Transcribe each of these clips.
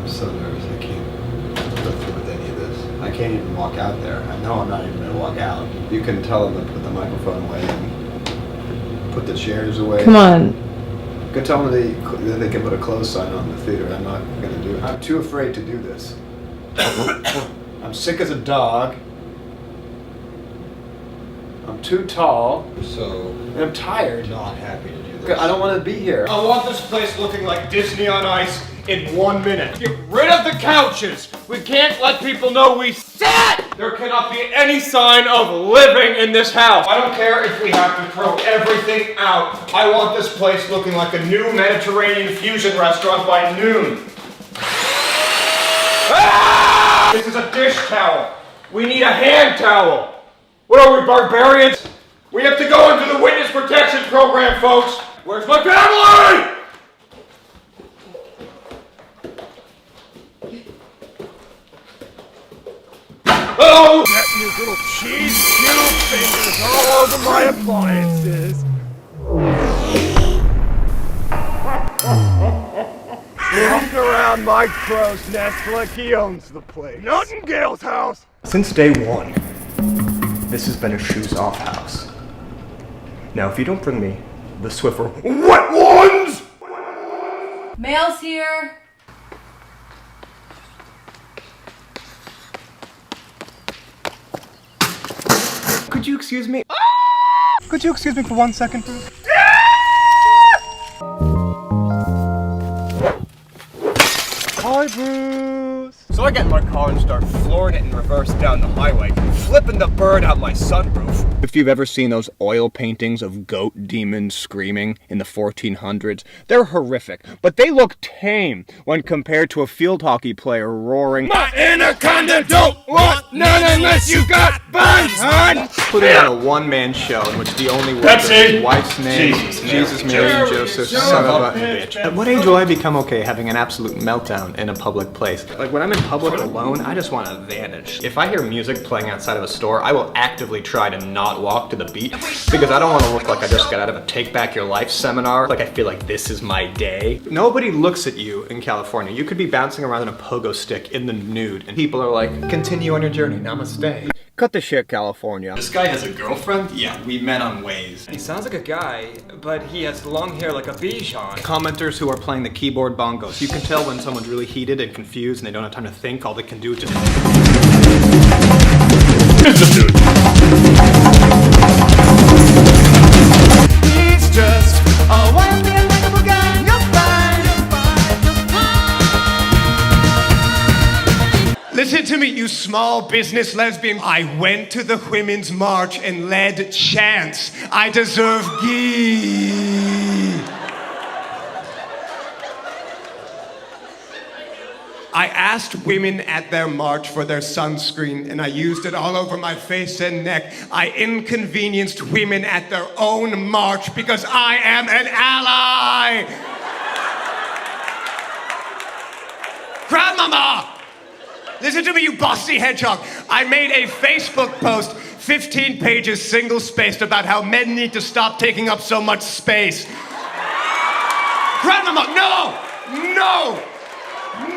I'm so nervous I can't go through with any of this. I can't even walk out there. I know I'm not even going to walk out. You can tell them to put the microphone away and put the chairs away. Come on. You can tell them that they can put a close sign on the theater. I'm not going to do it. I'm too afraid to do this. I'm sick as a dog. I'm too tall. And I'm tired. Not happy to do this. I don't want to be here. I want this place looking like Disney on Ice in 1 minute. Get rid of the couches! We can't let people know we sat! There cannot be any sign of living in this house. I don't care if we have to throw everything out. I want this place looking like a new Mediterranean fusion restaurant by noon. Ah! This is a dish towel. We need a hand towel. What are we, barbarians? We have to go into the witness protection program, folks. Where's my family? Oh! Get your little cheese fingers all over my appliances. Walking around my crow's nest like he owns the place. Not in Gayle's house. Since day one, this has been a shoes-off house. Now, if you don't bring me the Swiffer wet ones! Mail's here. Could you excuse me? Could you excuse me for 1 second, please? Hi, Bruce. So I get in my car and start flooring it in reverse down the highway, flipping the bird out my sunroof. If you've ever seen those oil paintings of goat demons screaming in the 1400s, they're horrific, but they look tame when compared to a field hockey player roaring, "My anaconda don't want none unless you got buns, hon!" Putting on a one-man show in which the only word is his wife's name, Jesus, Mary, and Joseph, son of a bitch. At what age will I become okay having an absolute meltdown in a public place? Like when I'm in public alone, I just want to vanish. If I hear music playing outside of a store, I will actively try to not walk to the beat because I don't want to look like I just got out of a Take Back Your Life seminar. Like I feel like this is my day. Nobody looks at you in California. You could be bouncing around in a pogo stick in the nude and people are like, continue on your journey, namaste. Cut the shit, California. This guy has a girlfriend? Yeah, we met on Waze. He sounds like a guy, but he has long hair like a Bichon. Commenters who are playing the keyboard bongos. You can tell when someone's really heated and confused and they don't have time to think. All they can do is just... He's just a wildly unlikable guy. You're fine, you're fine, you're fine. Listen to me, you small business lesbian. I went to the Women's March and led chants. I deserve ghee. I asked women at their march for their sunscreen and I used it all over my face and neck. I inconvenienced women at their own march because I am an ally. Grandmama! Listen to me, you bossy hedgehog. I made a Facebook post, 15 pages single-spaced about how men need to stop taking up so much space. Grandmama, no! No!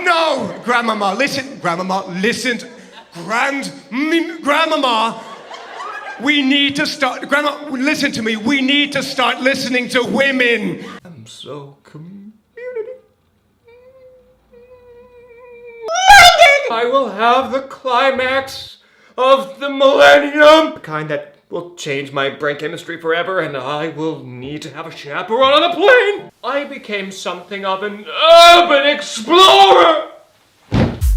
No! Grandmama, listen. Grandmama, listen. Grandmama, we need to start... Grandma, listen to me. We need to start listening to women. I'm so community. I will have the climax of the millennium. The kind that will change my brain chemistry forever, and I will need to have a chaperone on a plane. I became something of an urban explorer.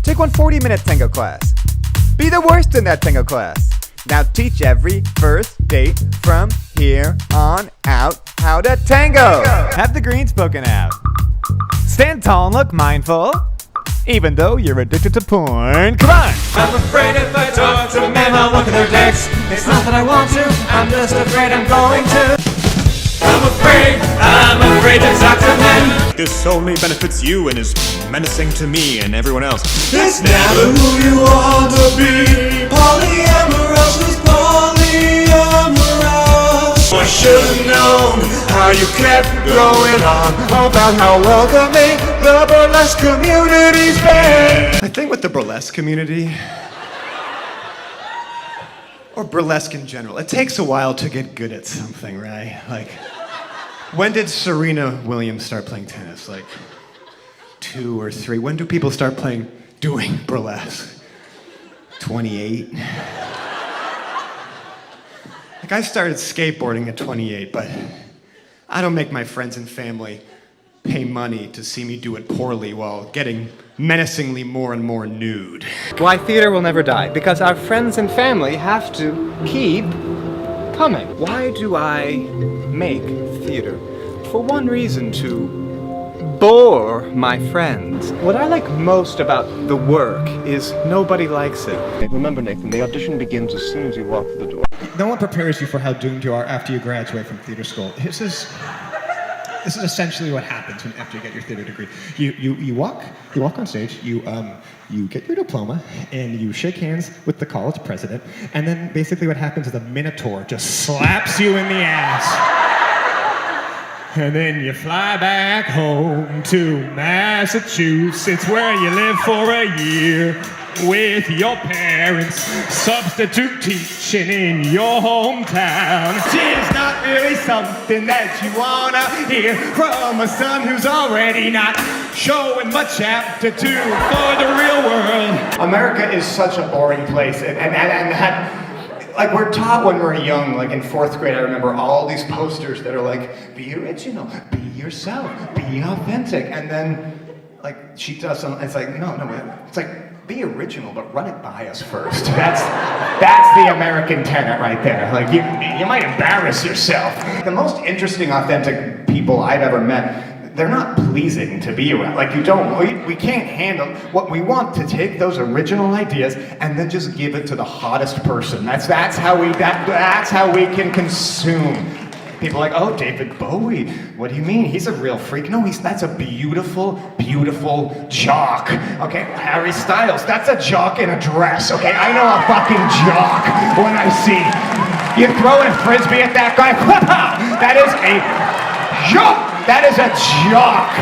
Take one 40-minute tango class. Be the worst in that tango class. Now teach every first date from here on out how to tango. Have the green spoken out. Stand tall and look mindful. Even though you're addicted to porn. Come on! I'm afraid if I talk to men, I'll look at their dicks. It's not that I want to, I'm just afraid I'm going to. I'm afraid to talk to men. This only benefits you and is menacing to me and everyone else. It's never who you want to be. Polyamorous is polyamorous. should've known how you kept going on about how welcoming the burlesque community's been. I think with the burlesque community, or burlesque in general, it takes a while to get good at something, right? Like, when did Serena Williams start playing tennis? Like, 2 or 3. When do people start doing burlesque? 28? Like, I started skateboarding at 28, but I don't make my friends and family pay money to see me do it poorly while getting menacingly more and more nude. Why theater will never die? Because our friends and family have to keep coming. Why do I make theater? For one reason, to bore my friends. What I like most about the work is nobody likes it. Remember, Nathan, the audition begins as soon as you walk through the door. No one prepares you for how doomed you are after you graduate from theater school. This is essentially what happens after you get your theater degree. You walk on stage, you get your diploma, and you shake hands with the college president, and then basically what happens is a minotaur just slaps you in the ass. And then you fly back home to Massachusetts, where you live for a year with your parents, substitute teaching in your hometown. It's not really something that you wanna hear from a son who's already not showing much aptitude for the real world. America is such a boring place, and that, like, we're taught when we're young, like in 4th grade, I remember all these posters that are like, be original, be yourself, be authentic, and then, like, she does something, it's like, no, it's like, be original, but run it by us first. That's the American tenet right there. Like, you might embarrass yourself. The most interesting, authentic people I've ever met, they're not pleasing to be around. Like, we can't handle what we want to take those original ideas and then just give it to the hottest person. That's how we can consume. People are like, oh, David Bowie, what do you mean? He's a real freak. No, that's a beautiful, beautiful jock. Okay, Harry Styles, that's a jock in a dress. Okay, I know a fucking jock when I see you throwing a frisbee at that guy. That is a jock. That is a jock.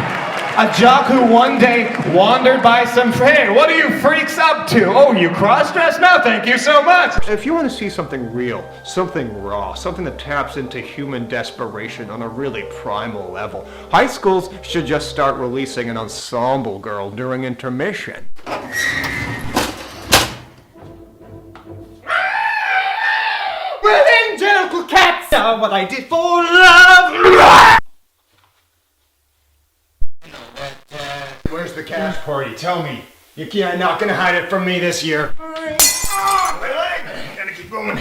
A jock who one day wandered by some, hey, what are you freaks up to? Oh, you cross-dress? No, thank you so much. If you want to see something real, something raw, something that taps into human desperation on a really primal level, high schools should just start releasing an Ensemble Girl during intermission. Well, angelical cats are what I did for love. Where's the cash party? Tell me. You're not gonna hide it from me this year. Oh, my leg! Gotta keep going.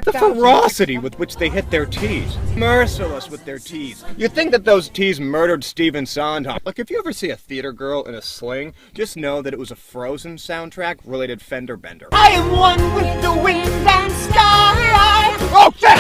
The ferocity with which they hit their tees. Merciless with their tees. You'd think that those tees murdered Stephen Sondheim. Like, if you ever see a theater girl in a sling, just know that it was a Frozen soundtrack related fender bender. I am one with the wind and sky. Oh, shit!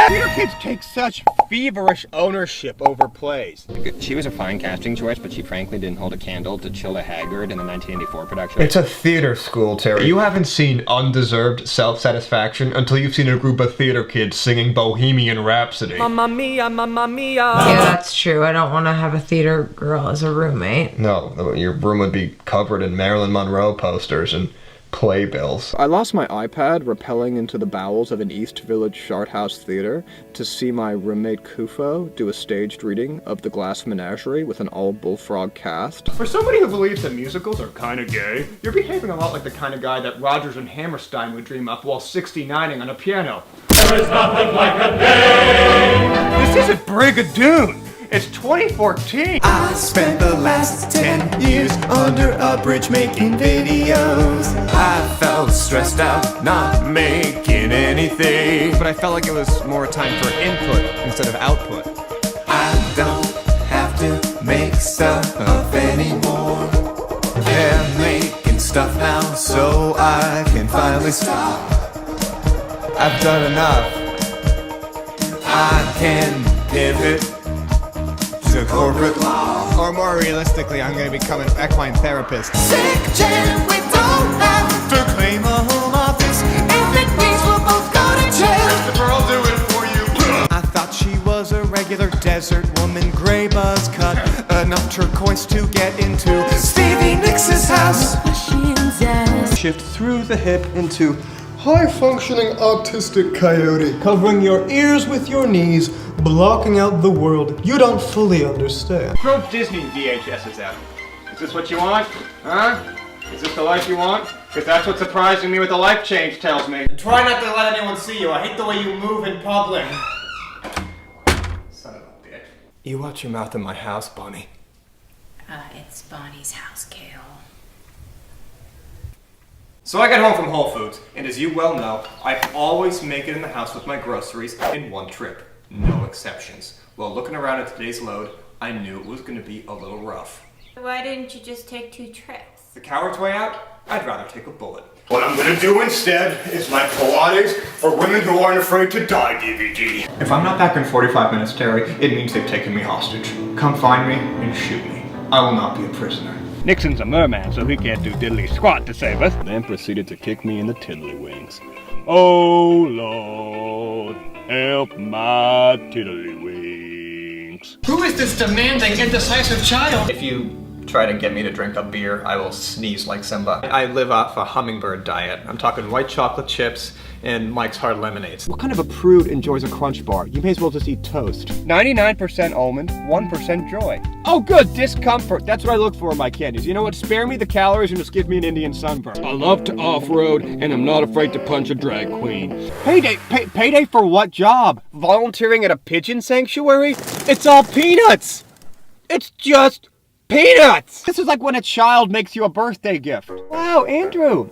Theater kids take such feverish ownership over plays. She was a fine casting choice, but she frankly didn't hold a candle to Chilla Haggard in the 1984 production. It's a theater school, Terry. You haven't seen undeserved self-satisfaction until you've seen a group of theater kids singing Bohemian Rhapsody. Mamma mia, mamma mia. Yeah, that's true. I don't want to have a theater girl as a roommate. No, your room would be covered in Marilyn Monroe posters and playbills. I lost my iPad rappelling into the bowels of an East Village Shart House theater to see my roommate Kufo do a staged reading of The Glass Menagerie with an all-bullfrog cast. For somebody who believes that musicals are kind of gay, you're behaving a lot like the kind of guy that Rodgers and Hammerstein would dream up while 69ing on a piano. There is nothing like a day. This isn't Brigadoon! It's 2014! I spent the last 10 years under a bridge making videos. I felt stressed out, not making anything. But I felt like it was more time for input instead of output. I don't have to make stuff anymore. They're making stuff now, so I can finally stop. I've done enough. I can pivot to corporate law. Or more realistically, I'm gonna become an equine therapist. Sick jam, we don't have to claim a home office. If it means we'll both go to jail. Christopher, I'll do it for you. I thought she was a regular desert woman, gray buzz cut, enough turquoise to get into Stevie Nicks' house. Shift through the hip into high-functioning autistic coyote, covering your ears with your knees, blocking out the world you don't fully understand. Throw Disney VHSs out. Is this what you want? Huh? Is this the life you want? Because that's what's surprising me with the life change tells me. Try not to let anyone see you. I hate the way you move in public. Son of a bitch. You watch your mouth in my house, Bonnie. It's Bonnie's house, Gayle. So I got home from Whole Foods, and as you well know, I always make it in the house with my groceries in one trip. No exceptions. Well, looking around at today's load, I knew it was going to be a little rough. Why didn't you just take 2 trips? The coward's way out? I'd rather take a bullet. What I'm gonna do instead is my Pilates for Women Who Aren't Afraid to Die DVD. If I'm not back in 45 minutes, Terry, it means they've taken me hostage. Come find me and shoot me. I will not be a prisoner. Nixon's a merman, so he can't do diddly squat to save us. Then proceeded to kick me in the tiddlywinks. Oh Lord, help my tiddlywinks. Who is this demanding, indecisive child? If you try to get me to drink a beer, I will sneeze like Simba. I live off a hummingbird diet. I'm talking white chocolate chips and Mike's Hard Lemonades. What kind of a prude enjoys a Crunch Bar? You may as well just eat toast. 99% almond, 1% joy. Oh good, discomfort. That's what I look for in my candies. You know what? Spare me the calories and just give me an Indian sunburn. I love to off-road and I'm not afraid to punch a drag queen. Payday? Payday for what job? Volunteering at a pigeon sanctuary? It's all peanuts! It's just peanuts! This is like when a child makes you a birthday gift. Wow, Andrew.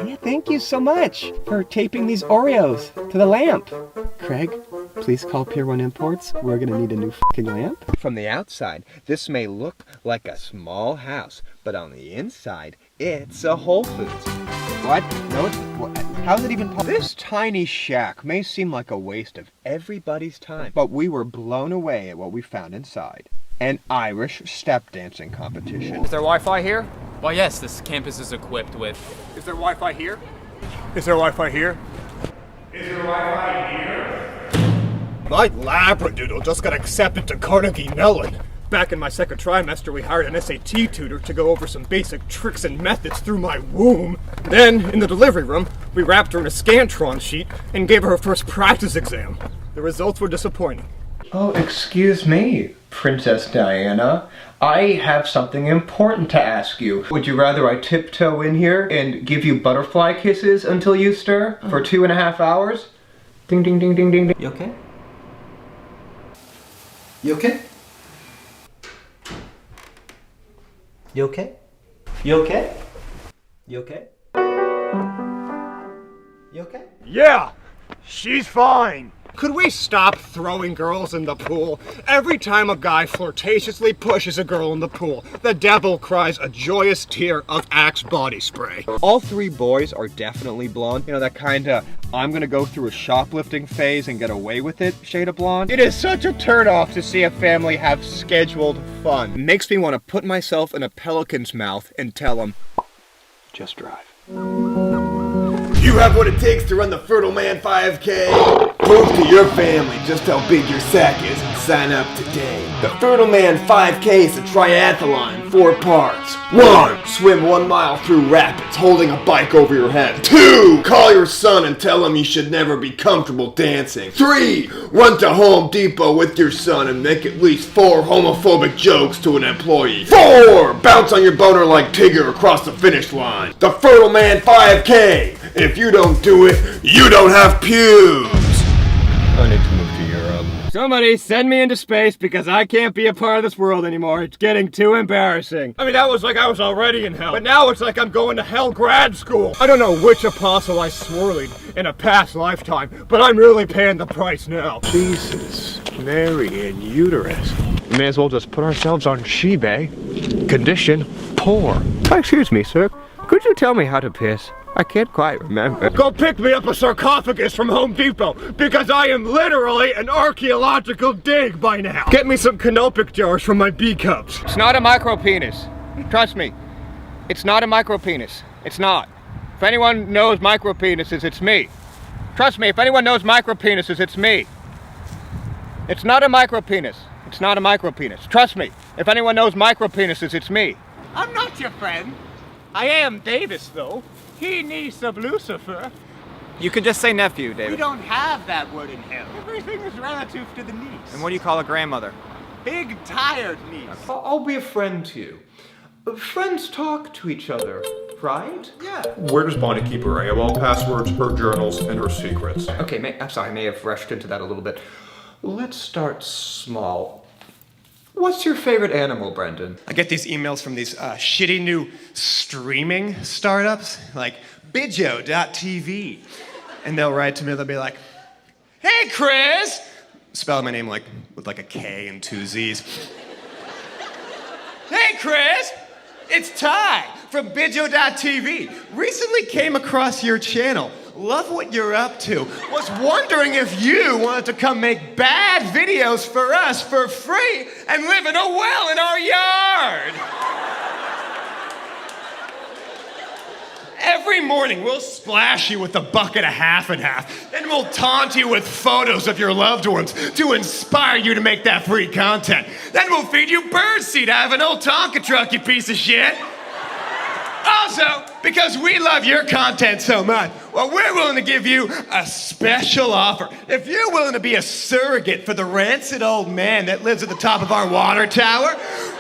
Yeah, thank you so much for taping these Oreos to the lamp. Craig, please call Pier 1 Imports. We're gonna need a new fucking lamp. From the outside, this may look like a small house, but on the inside, it's a Whole Foods. What? No, it's... What? How's it even possible? This tiny shack may seem like a waste of everybody's time, but we were blown away at what we found inside. An Irish step dancing competition. Is there Wi-Fi here? Well, yes, this campus is equipped with... Is there Wi-Fi here? Is there Wi-Fi here? Is there Wi-Fi here? My Labradoodle just got accepted to Carnegie Mellon. Back in my second trimester, we hired an SAT tutor to go over some basic tricks and methods through my womb. Then, in the delivery room, we wrapped her in a Scantron sheet and gave her first practice exam. The results were disappointing. Oh, excuse me, Princess Diana. I have something important to ask you. Would you rather I tiptoe in here and give you butterfly kisses until you stir for 2.5 hours? Ding, ding, ding, ding, ding, ding. You okay? You okay? You okay? You okay? You okay? You okay? Yeah, she's fine. Could we stop throwing girls in the pool? Every time a guy flirtatiously pushes a girl in the pool, the devil cries a joyous tear of Axe body spray. All 3 boys are definitely blonde. You know, that kind of, I'm gonna go through a shoplifting phase and get away with it shade of blonde. It is such a turnoff to see a family have scheduled fun. It makes me want to put myself in a pelican's mouth and tell them, just drive. You have what it takes to run the Fertile Man 5K. Prove to your family just how big your sack is and sign up today. The Fertile Man 5K is a triathlon in 4 parts. 1. Swim 1 mile through rapids holding a bike over your head. 2. Call your son and tell him he should never be comfortable dancing. 3. Run to Home Depot with your son and make at least 4 homophobic jokes to an employee. 4. Bounce on your boner like Tigger across the finish line. The Fertile Man 5K. If you don't do it, you don't have pubes. I need to move to Europe. Somebody send me into space because I can't be a part of this world anymore. It's getting too embarrassing. I mean, that was like I was already in hell. But now it's like I'm going to hell grad school. I don't know which apostle I swirled in a past lifetime, but I'm really paying the price now. Jesus, Mary and uterus. We may as well just put ourselves on Shebay. Condition, poor. Excuse me, sir. Could you tell me how to piss? I can't quite remember. Go pick me up a sarcophagus from Home Depot, because I am literally an archaeological dig by now. Get me some canopic jars from my bee cubs. It's not a micro penis. Trust me. It's not a micro penis. It's not. If anyone knows micro penises, it's me. Trust me, if anyone knows micro penises, it's me. It's not a micro penis. It's not a micro penis. Trust me, if anyone knows micro penises, it's me. I'm not your friend. I am Davis, though. He niece of Lucifer. You can just say nephew, We David. don't have that word in hell. Everything is relative to the niece. And what do you call a grandmother? Big, tired niece. I'll be a friend to you. Friends talk to each other, right? Yeah. Where does Bonnie keep her AOL passwords, her journals, and her secrets? Okay, I'm sorry, I may have rushed into that a little bit. Let's start small. What's your favorite animal, Brendan? I get these emails from these shitty new streaming startups, like Bijo.tv. And they'll write to me, they'll be like, "Hey, Chris!" Spell my name like with like a K and 2 Z's. "Hey, Chris! It's Ty from Bijo.tv. Recently came across your channel. Love what you're up to. Was wondering if you wanted to come make bad videos for us for free and live in a well in our yard." Every morning we'll splash you with a bucket of half and half, and we'll taunt you with photos of your loved ones to inspire you to make that free content. Then we'll feed you birdseed out of an old Tonka truck, you piece of shit. Also, because we love your content so much, well, we're willing to give you a special offer. If you're willing to be a surrogate for the rancid old man that lives at the top of our water tower,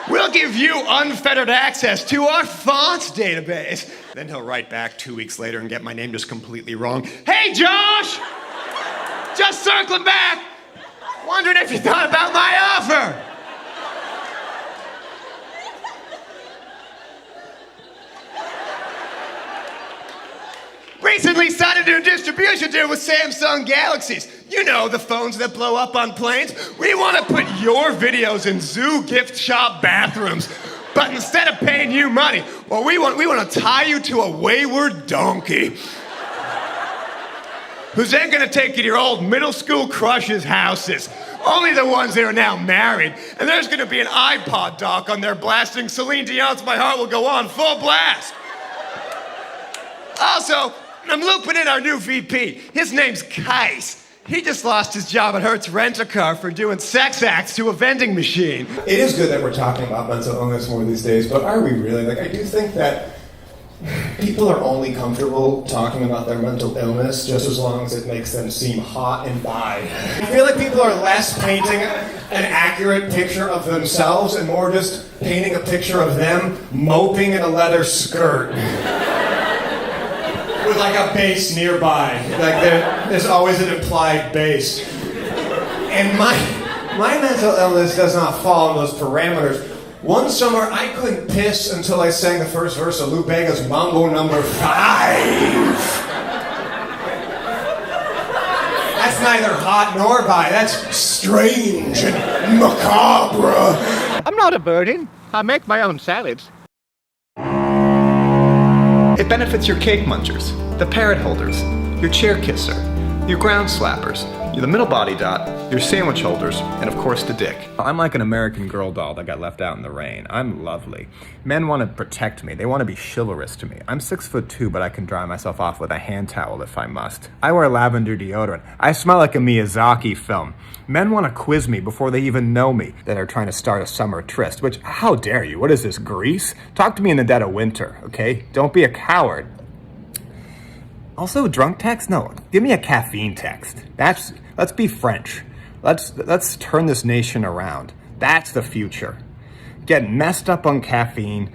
we'll give you unfettered access to our fonts database. Then he'll write back 2 weeks later and get my name just completely wrong. "Hey, Josh! Just circling back. Wondering if you thought about my offer." Recently signed a new distribution deal with Samsung Galaxies. You know, the phones that blow up on planes. We want to put your videos in zoo gift shop bathrooms. But instead of paying you money, well, we want to tie you to a wayward donkey who's then going to take you to your old middle school crush's houses. Only the ones that are now married. And there's going to be an iPod dock on there blasting Celine Dion's My Heart Will Go On full blast. Also, I'm looping in our new VP. His name's Kais. He just lost his job at Hertz Rent-A-Car for doing sex acts to a vending machine. It is good that we're talking about mental illness more these days, but are we really? Like, I do think that people are only comfortable talking about their mental illness just as long as it makes them seem hot and bi. I feel like people are less painting an accurate picture of themselves and more just painting a picture of them moping in a leather skirt. With like a base nearby. Like there's always an implied base. And my mental illness does not fall in those parameters. One summer I couldn't piss until I sang the first verse of Lou Bega's Mambo number 5. That's neither hot nor bi. That's strange and macabre. I'm not a burden. I make my own salads. It benefits your cake munchers, the parrot holders, your chair kisser, your ground slappers, the middle body dot, your sandwich holders, and of course the dick. I'm like an American Girl doll that got left out in the rain. I'm lovely. Men want to protect me. They want to be chivalrous to me. I'm 6'2", but I can dry myself off with a hand towel if I must. I wear lavender deodorant. I smell like a Miyazaki film. Men want to quiz me before they even know me. That are trying to start a summer tryst, which, how dare you? What is this, Greece? Talk to me in the dead of winter, okay? Don't be a coward. Also, drunk text? No, give me a caffeine text. Let's be French. Let's turn this nation around. That's the future. Get messed up on caffeine,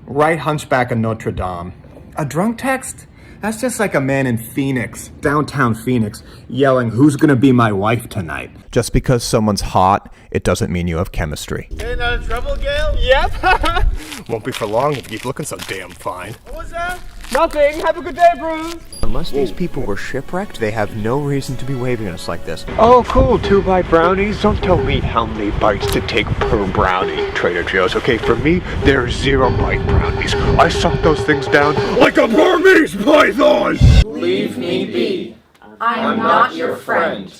write Hunchback of Notre Dame. A drunk text? That's just like a man in Phoenix, downtown Phoenix, yelling, "Who's gonna be my wife tonight?" Just because someone's hot, it doesn't mean you have chemistry. Getting out of trouble, Gayle? Yep. Won't be for long if you keep looking so damn fine. What was that? Nothing. Have a good day, Bruce. Unless these people were shipwrecked, they have no reason to be waving at us like this. Oh, cool. 2 bite brownies. Don't tell me how many bites to take per brownie, Trader Joe's. Okay, for me, there's 0 bite brownies. I suck those things down like a Burmese python. Leave me be. I'm not your friend.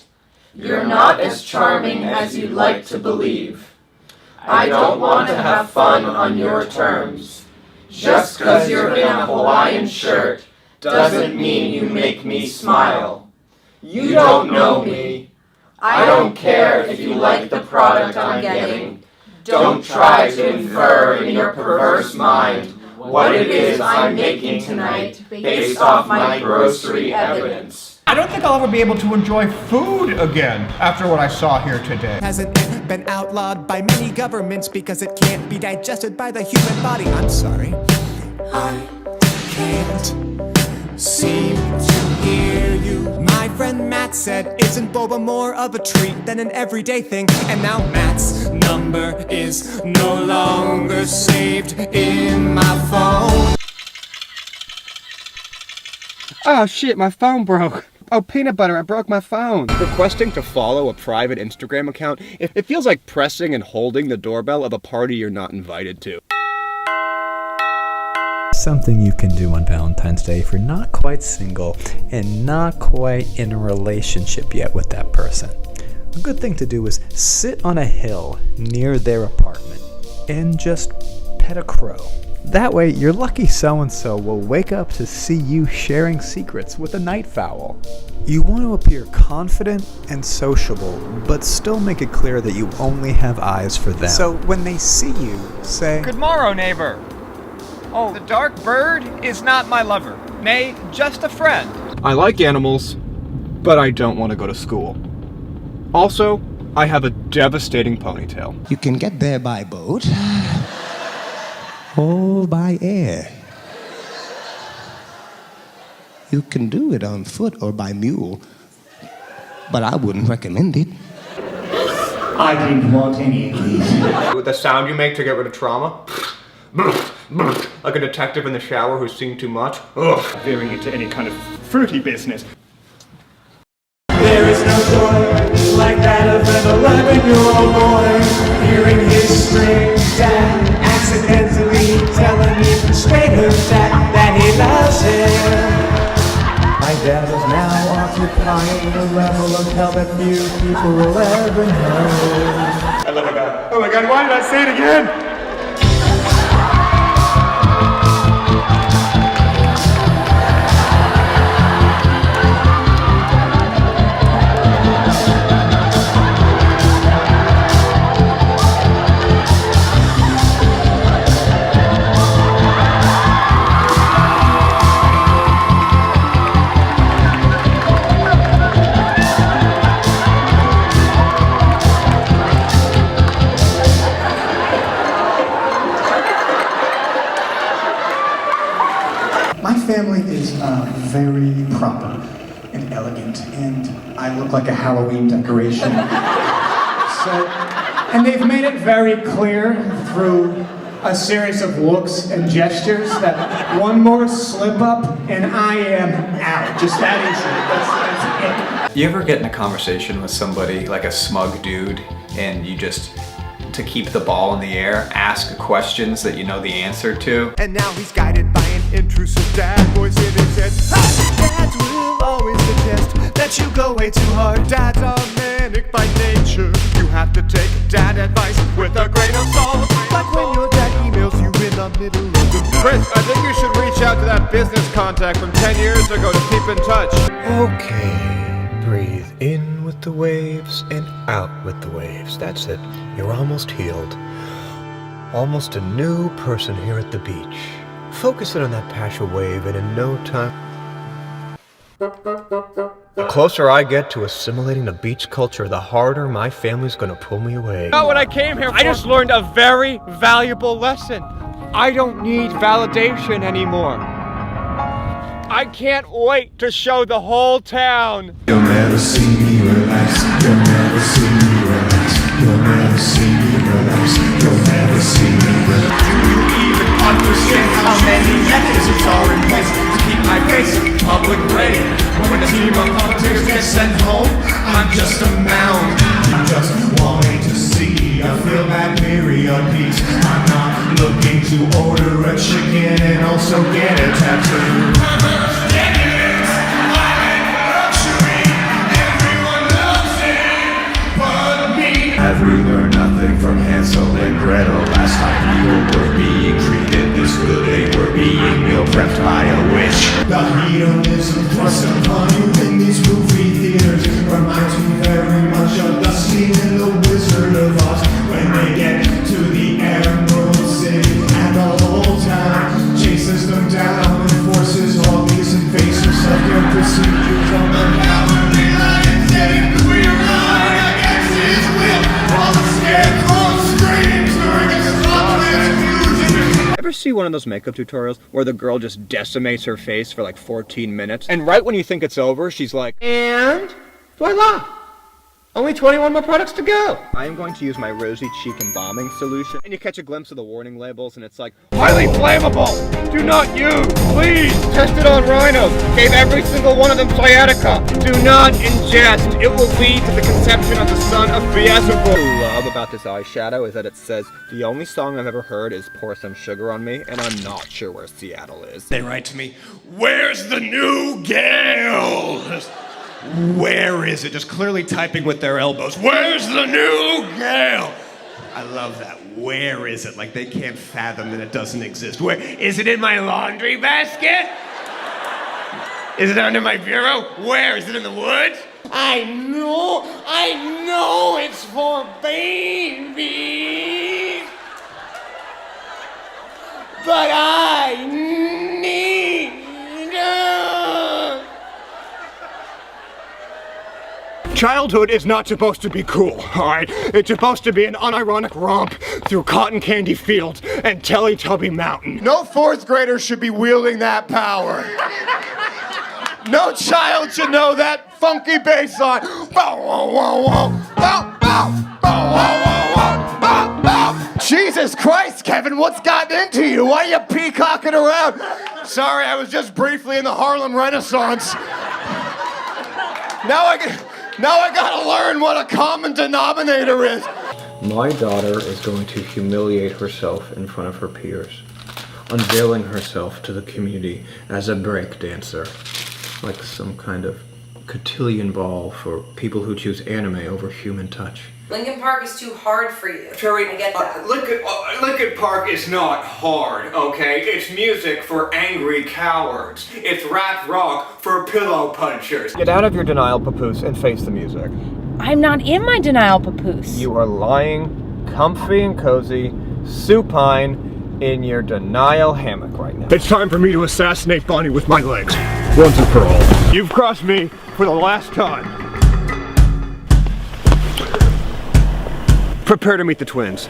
You're not as charming as you'd like to believe. I don't want to have fun on your terms. Just 'cause you're in a Hawaiian shirt doesn't mean you make me smile. You don't know me. I don't care if you like the product I'm getting. Don't try to infer in your perverse mind what it is I'm making tonight based off my grocery evidence. I don't think I'll ever be able to enjoy food again after what I saw here today. Hasn't been outlawed by many governments because it can't be digested by the human body. I'm sorry. I can't seem to hear you. My friend Matt said, isn't boba more of a treat than an everyday thing? And now Matt's number is no longer saved in my phone. Oh shit, my phone broke. Oh, peanut butter, I broke my phone. Requesting to follow a private Instagram account, it feels like pressing and holding the doorbell of a party you're not invited to. Something you can do on Valentine's Day if you're not quite single and not quite in a relationship yet with that person. A good thing to do is sit on a hill near their apartment and just pet a crow. That way, your lucky so-and-so will wake up to see you sharing secrets with a night fowl. You want to appear confident and sociable, but still make it clear that you only have eyes for them. So when they see you, say, Good morrow, neighbor. Oh, the dark bird is not my lover. Nay, just a friend. I like animals, but I don't want to go to school. Also, I have a devastating ponytail. You can get there by boat. Or by air. You can do it on foot or by mule, but I wouldn't recommend it. I didn't want any of these. With the sound you make to get rid of trauma? Like a detective in the shower who's seen too much? Ugh. Veering into any kind of fruity business. There is no joy like that of an 11-year-old boy hearing his strange dad accidentally telling him straight up that he loves him. my dad is now occupying a level of hell that few people will ever know. I love it, God. Oh my God, why did I say it again? My family is very proper and elegant, and I look like a Halloween decoration. And they've made it very clear through a series of looks and gestures that one more slip up and I am out. Just that easy. That's it. You ever get in a conversation with somebody, like a smug dude, and you just, to keep the ball in the air, ask questions that you know the answer to? And now he's guided by an intrusive dad voice in his head. Dads will always suggest that you go way too hard. Dads are manic by nature. You have to take dad advice with a grain of salt. Like when your dad emails you in the middle of the night. Chris, I think you should reach out to that business contact from 10 years ago to keep in touch. Okay, breathe in with the waves and out with the waves. That's it. You're almost healed. Almost a new person here at the beach. Focus in on that patch of wave, and in no time... The closer I get to assimilating the beach culture, the harder my family's gonna pull me away. Not what I came here for. I just learned a very valuable lesson. I don't need validation anymore. I can't wait to show the whole town. You'll never see me relax. You'll never see me relax. You'll never see me relax. You'll never see me relax. Do you even understand? How many mechanisms are in place to keep my face public ready? When the team of politics gets sent home, I'm just a mound. I'm just wanting to see a feel that period piece. I'm not looking to order a chicken and also get a tattoo. Have we learned nothing from Hansel and Gretel? Last time people were being treated this good, they were being meal prepped by a witch. The hedonism thrust upon you in these movie theaters reminds me very much of Dusty and the Wizard of Oz when they get to the Emerald City and the whole town chases them down and forces all these invasive subtle procedures on the cowardly lion saying we're running against his will. Ever see one of those makeup tutorials where the girl just decimates her face for like 14 minutes, and right when you think it's over, she's like, and voila! Only 21 more products to go! I am going to use my rosy cheek embalming solution, and you catch a glimpse of the warning labels, and it's like, highly flammable! Do not use! Please! Tested on rhinos! Gave every single one of them sciatica! Do not ingest! It will lead to the conception of the son of Beelzebub! What I love about this eyeshadow is that it says, the only song I've ever heard is Pour Some Sugar on Me, and I'm not sure where Seattle is. They write to me, where's the new Gayle? Where is it? Just clearly typing with their elbows. Where's the new Gayle? I love that. Where is it? Like they can't fathom that it doesn't exist. Where is it? In my laundry basket? Is it under my bureau? Where? Is it in the woods? I know it's for babies. But I need Childhood is not supposed to be cool, alright? It's supposed to be an unironic romp through cotton candy fields and Teletubby Mountain. No fourth grader should be wielding that power. No child should know that funky bass line. Jesus Christ, Kevin, what's gotten into you? Why are you peacocking around? Sorry, I was just briefly in the Harlem Renaissance. Now I gotta learn what a common denominator is. My daughter is going to humiliate herself in front of her peers, unveiling herself to the community as a break dancer, like some kind of cotillion ball for people who choose anime over human touch. Lincoln Park is too hard for you. Terry, I get that. Lincoln Park is not hard, okay? It's music for angry cowards. It's rap rock for pillow punchers. Get out of your denial, papoose, and face the music. I'm not in my denial, papoose. You are lying, comfy and cozy, supine, in your denial hammock right now. It's time for me to assassinate Bonnie with my legs, once and for all. You've crossed me for the last time. Prepare to meet the twins.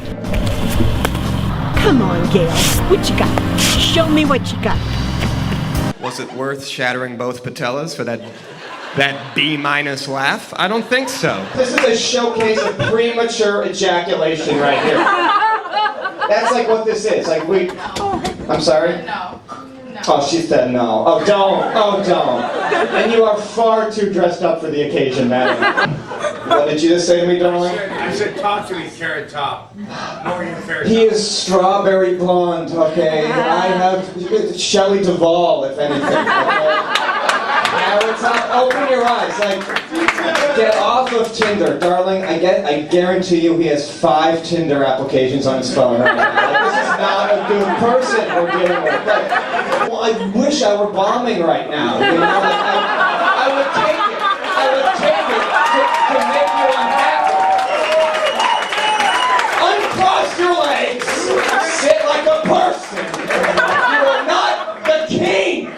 Come on, Gayle. What you got? Show me what you got. Was it worth shattering both patellas for that B- laugh? I don't think so. This is a showcase of premature ejaculation right here. That's like what this is. Like I'm sorry? No. Oh, she said no. Oh, don't. Oh, don't. And you are far too dressed up for the occasion, madam. What did you just say to me, darling? I said talk to me, Carrot Top. He is strawberry blonde, okay? I have Shelley Duvall, if anything. Okay? Carrot Top, open your eyes. Like, get off of Tinder, darling. I guarantee you he has 5 Tinder applications on his phone right now. Like, this is not a good person we're dealing with. Like, well, I wish I were bombing right now. You know, like, I would take it. I would take it to make you unhappy. Uncross your legs. Sit like a person. You are not the king.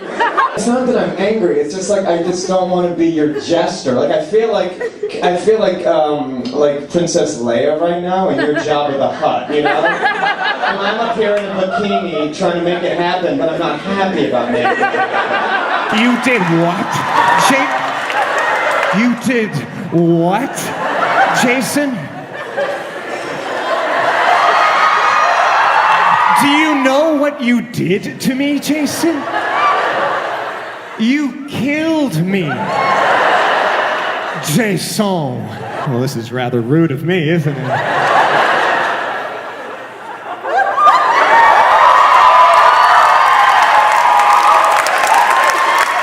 It's not that I'm angry. It's just like I just don't want to be your jester. Like I feel like Princess Leia right now, and you're Jabba the Hutt. You know, and I'm up here in a bikini trying to make it happen, but I'm not happy about making it happen. You did what? You did what? Jason? Do you know what you did to me, Jason? You killed me. Jason. Well, this is rather rude of me, isn't it?